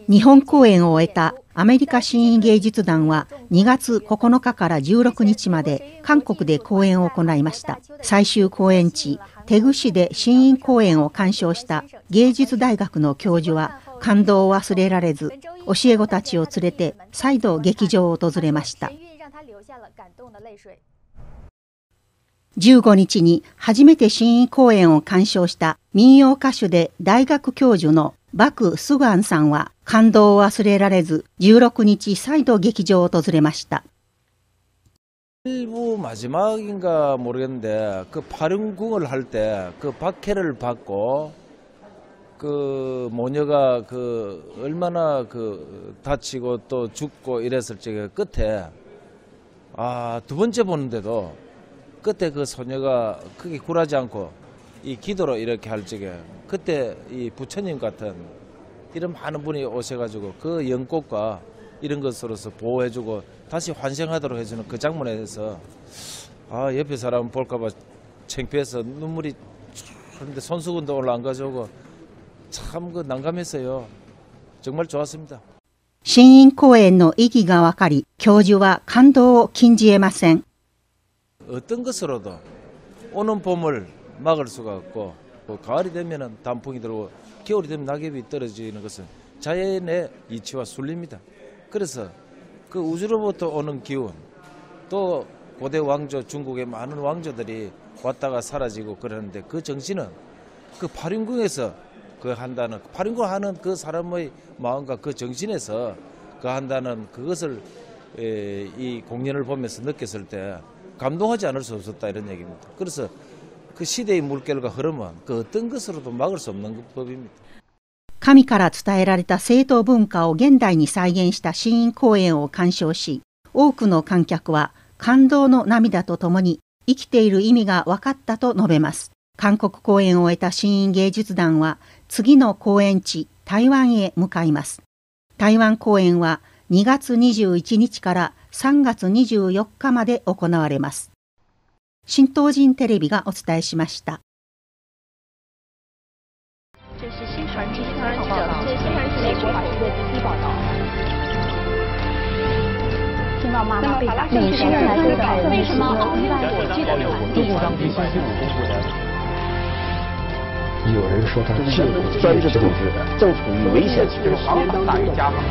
日本公演を終えたアメリカ新芸術団は2月9日から16日まで韓国で公演を行いました。最終公演地、テグ市で新院公演を鑑賞した芸術大学の教授は感動を忘れられず、教え子たちを連れて再度劇場を訪れました。15日に初めて新院公演を鑑賞した民謡歌手で大学教授のバク・スグアンさんは感動を忘れられず16日再度劇場を訪れました。일부 마지막인가 모르겠는데 그 발흥궁을 할 때 그 박해를 받고 그 모녀가 그 얼마나 그 다치고 또 죽고 이랬을 적에 끝에 두 번째 보는데도 그때 그 소녀가 크게 굴하지 않고 이 기도로 이렇게 할 적에 그때 이 부처님 같은 이런 많은 분이 오셔가지고 그 연꽃과 이런 것으로서 보호해주고 다시 환생하도록 해주는 그 장면에서 옆에 사람 볼까봐 창피해서 눈물이 그런데 손수건도 올라 안 가져오고 참 그 난감했어요. 정말 좋았습니다. 新院公演の意義が分かり、教授は感動を禁じ得ません。 어떤 것으로도 오는 봄을 막을 수가 없고 가을이 되면 단풍이 들어오고 겨울이 되면 낙엽이 떨어지는 것은 자연의 이치와 순리입니다. 그래서 그 우주로부터 오는 기운 또 고대 왕조 중국의 많은 왕조들이 왔다가 사라지고 그러는데 그 정신은 그 발윤궁에서 그 한다는 발윤궁 하는 그 사람의 마음과 그 정신에서 그 한다는 그것을 이 공연을 보면서 느꼈을 때 감동하지 않을 수 없었다 이런 얘기입니다. 그래서 그 시대의 물결과 흐름은 그 어떤 것으로도 막을 수 없는 법입니다. 神から伝えられた正統文化を現代に再現した新院公演を鑑賞し、多くの観客は感動の涙とともに生きている意味が分かったと述べます。韓国公演を終えた新院芸術団は次の公演地台湾へ向かいます。台湾公演は2月21日から3月24日まで行われます。新東人テレビがお伝えしました。这是新传记者美国法制的第一报道。听到妈妈被打美神来对待人为什么意外火炬的传递？部长第55公布的。有人说他是专制统治，正处于危险期，这是航大于家嘛。